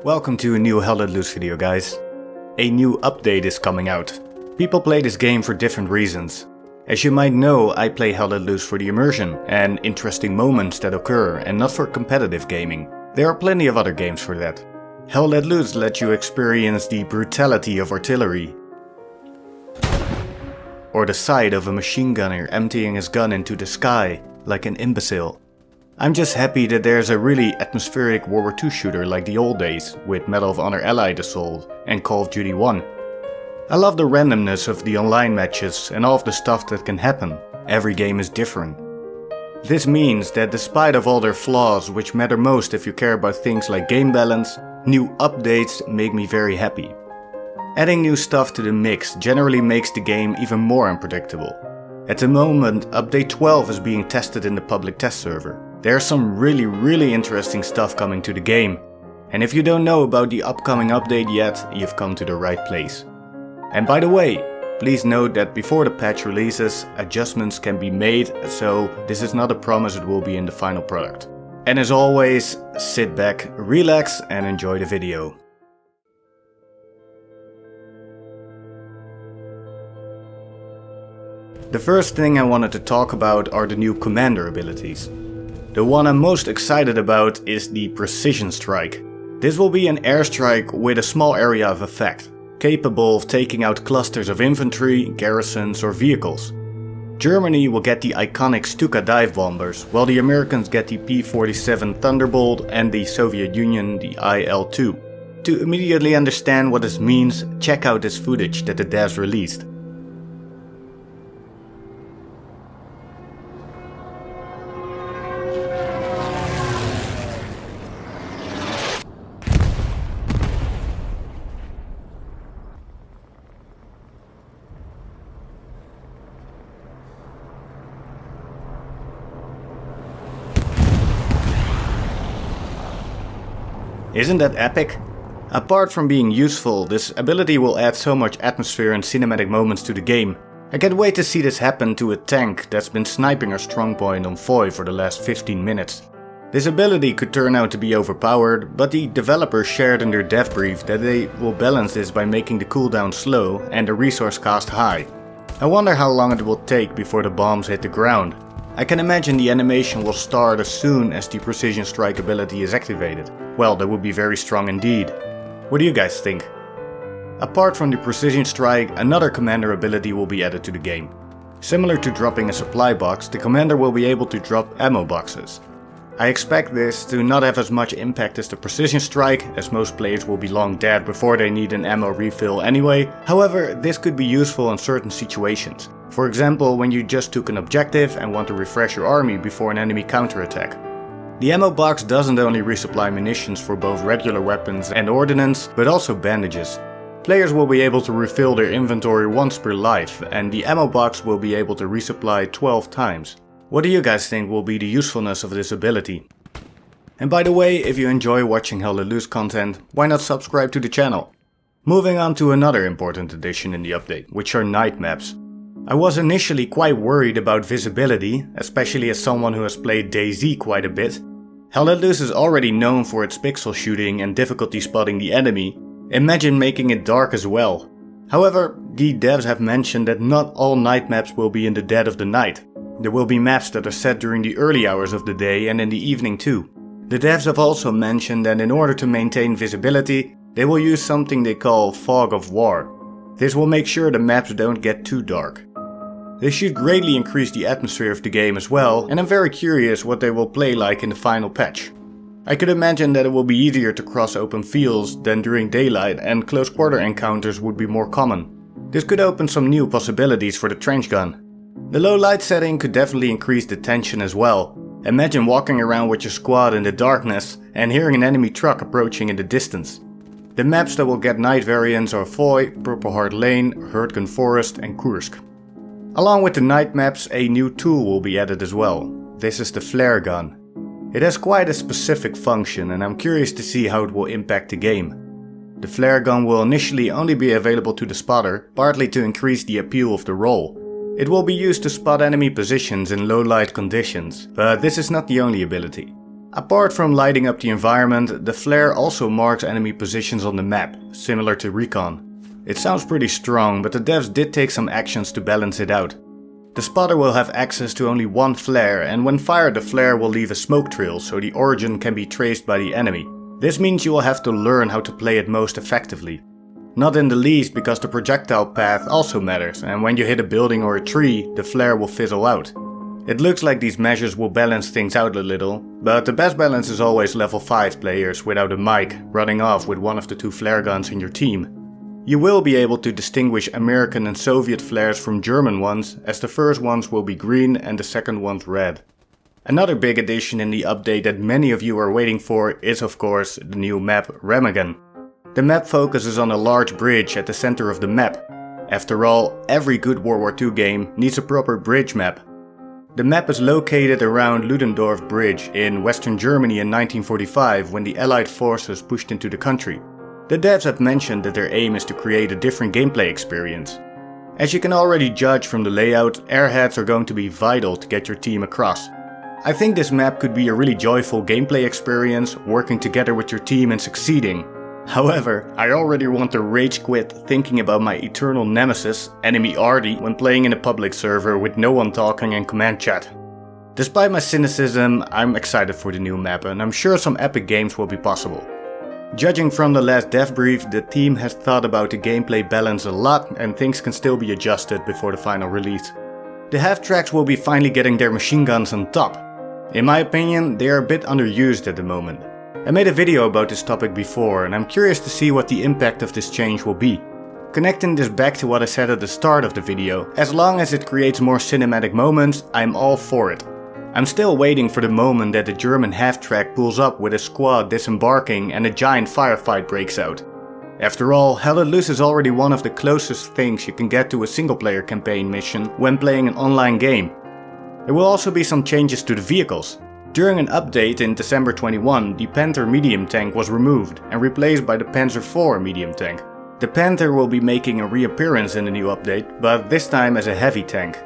Welcome to a new Hell Let Loose video, guys. A new update is coming out. People play this game for different reasons. As you might know, I play Hell Let Loose for the immersion and interesting moments that occur, and not for competitive gaming. There are plenty of other games for that. Hell Let Loose lets you experience the brutality of artillery, or the sight of a machine gunner emptying his gun into the sky like an imbecile. I'm just happy that there's a really atmospheric World War II shooter like the old days, with Medal of Honor Allied Assault and Call of Duty 1. I love the randomness of the online matches and all of the stuff that can happen. Every game is different. This means that despite of all their flaws, which matter most if you care about things like game balance, new updates make me very happy. Adding new stuff to the mix generally makes the game even more unpredictable. At the moment, update 12 is being tested in the public test server. There's some really interesting stuff coming to the game. And if you don't know about the upcoming update yet, you've come to the right place. And by the way, please note that before the patch releases, adjustments can be made, so this is not a promise it will be in the final product. And as always, sit back, relax and enjoy the video. The first thing I wanted to talk about are the new commander abilities. The one I'm most excited about is the Precision Strike. This will be an airstrike with a small area of effect, capable of taking out clusters of infantry, garrisons or vehicles. Germany will get the iconic Stuka dive bombers, while the Americans get the P-47 Thunderbolt and the Soviet Union the IL-2. To immediately understand what this means, check out this footage that the devs released. Isn't that epic? Apart from being useful, this ability will add so much atmosphere and cinematic moments to the game. I can't wait to see this happen to a tank that's been sniping our strongpoint on Foy for the last 15 minutes. This ability could turn out to be overpowered, but the developers shared in their dev brief that they will balance this by making the cooldown slow and the resource cost high. I wonder how long it will take before the bombs hit the ground. I can imagine the animation will start as soon as the Precision Strike ability is activated. Well, that would be very strong indeed. What do you guys think? Apart from the Precision Strike, another commander ability will be added to the game. Similar to dropping a supply box, the commander will be able to drop ammo boxes. I expect this to not have as much impact as the Precision Strike, as most players will be long dead before they need an ammo refill anyway. However, this could be useful in certain situations. For example, when you just took an objective and want to refresh your army before an enemy counterattack. The ammo box doesn't only resupply munitions for both regular weapons and ordnance, but also bandages. Players will be able to refill their inventory once per life, and the ammo box will be able to resupply 12 times. What do you guys think will be the usefulness of this ability? And by the way, if you enjoy watching Hell Let Loose content, why not subscribe to the channel? Moving on to another important addition in the update, which are night maps. I was initially quite worried about visibility, especially as someone who has played DayZ quite a bit. Hell Let Loose is already known for its pixel shooting and difficulty spotting the enemy. Imagine making it dark as well. However, the devs have mentioned that not all night maps will be in the dead of the night. There will be maps that are set during the early hours of the day and in the evening too. The devs have also mentioned that in order to maintain visibility, they will use something they call Fog of War. This will make sure the maps don't get too dark. This should greatly increase the atmosphere of the game as well, and I'm very curious what they will play like in the final patch. I could imagine that it will be easier to cross open fields than during daylight, and close quarter encounters would be more common. This could open some new possibilities for the trench gun. The low light setting could definitely increase the tension as well. Imagine walking around with your squad in the darkness and hearing an enemy truck approaching in the distance. The maps that will get night variants are Foy, Purple Heart Lane, Hurtgen Forest and Kursk. Along with the night maps, a new tool will be added as well. This is the flare gun. It has quite a specific function and I'm curious to see how it will impact the game. The flare gun will initially only be available to the spotter, partly to increase the appeal of the role. It will be used to spot enemy positions in low light conditions, but this is not the only ability. Apart from lighting up the environment, the flare also marks enemy positions on the map, similar to recon. It sounds pretty strong, but the devs did take some actions to balance it out. The spotter will have access to only one flare, and when fired the flare will leave a smoke trail so the origin can be traced by the enemy. This means you will have to learn how to play it most effectively. Not in the least because the projectile path also matters, and when you hit a building or a tree, the flare will fizzle out. It looks like these measures will balance things out a little, but the best balance is always level 5 players without a mic running off with one of the 2 flare guns in your team. You will be able to distinguish American and Soviet flares from German ones, as the first ones will be green and the second ones red. Another big addition in the update that many of you are waiting for is of course the new map Remagen. The map focuses on a large bridge at the center of the map. After all, every good World War II game needs a proper bridge map. The map is located around Ludendorff Bridge in Western Germany in 1945 when the Allied forces pushed into the country. The devs have mentioned that their aim is to create a different gameplay experience. As you can already judge from the layout, airheads are going to be vital to get your team across. I think this map could be a really joyful gameplay experience, working together with your team and succeeding. However, I already want to rage quit thinking about my eternal nemesis, enemy Artie, when playing in a public server with no one talking in command chat. Despite my cynicism, I'm excited for the new map and I'm sure some epic games will be possible. Judging from the last dev brief, the team has thought about the gameplay balance a lot and things can still be adjusted before the final release. The half-tracks will be finally getting their machine guns on top. In my opinion, they are a bit underused at the moment. I made a video about this topic before and I'm curious to see what the impact of this change will be. Connecting this back to what I said at the start of the video, as long as it creates more cinematic moments, I'm all for it. I'm still waiting for the moment that the German half-track pulls up with a squad disembarking and a giant firefight breaks out. After all, Hell Let Loose is already one of the closest things you can get to a single-player campaign mission when playing an online game. There will also be some changes to the vehicles. During an update in December 21, the Panther medium tank was removed and replaced by the Panzer IV medium tank. The Panther will be making a reappearance in the new update, but this time as a heavy tank.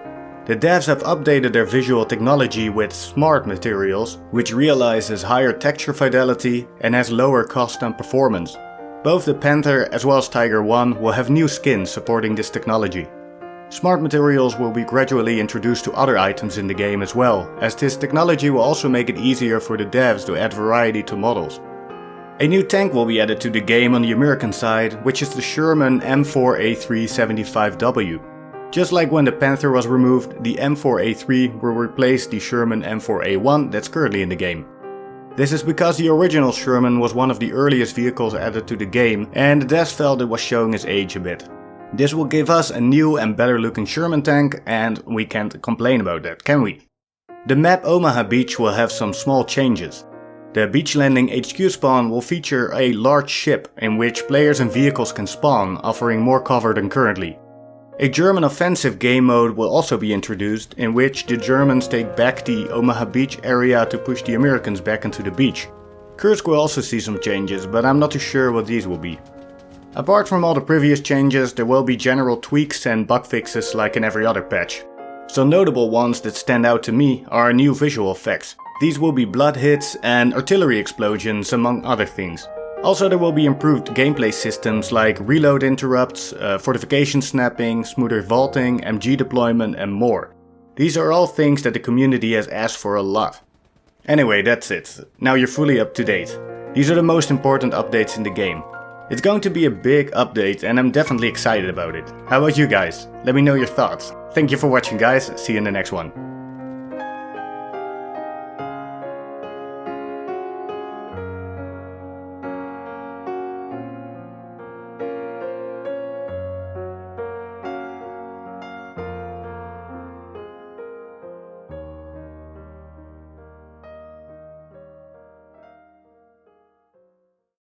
The devs have updated their visual technology with smart materials, which realizes higher texture fidelity and has lower cost and performance. Both the Panther as well as Tiger 1 will have new skins supporting this technology. Smart materials will be gradually introduced to other items in the game as well, as this technology will also make it easier for the devs to add variety to models. A new tank will be added to the game on the American side, which is the Sherman M4A375W. Just like when the Panther was removed, the M4A3 will replace the Sherman M4A1 that's currently in the game. This is because the original Sherman was one of the earliest vehicles added to the game and the devs felt it was showing its age a bit. This will give us a new and better looking Sherman tank and we can't complain about that, can we? The map Omaha Beach will have some small changes. The beach landing HQ spawn will feature a large ship in which players and vehicles can spawn, offering more cover than currently. A German offensive game mode will also be introduced, in which the Germans take back the Omaha Beach area to push the Americans back into the beach. Kursk will also see some changes, but I'm not too sure what these will be. Apart from all the previous changes, there will be general tweaks and bug fixes like in every other patch. Some notable ones that stand out to me are new visual effects. These will be blood hits and artillery explosions among other things. Also there will be improved gameplay systems like reload interrupts, fortification snapping, smoother vaulting, MG deployment and more. These are all things that the community has asked for a lot. Anyway, that's it. Now you're fully up to date. These are the most important updates in the game. It's going to be a big update and I'm definitely excited about it. How about you guys? Let me know your thoughts. Thank you for watching guys, see you in the next one.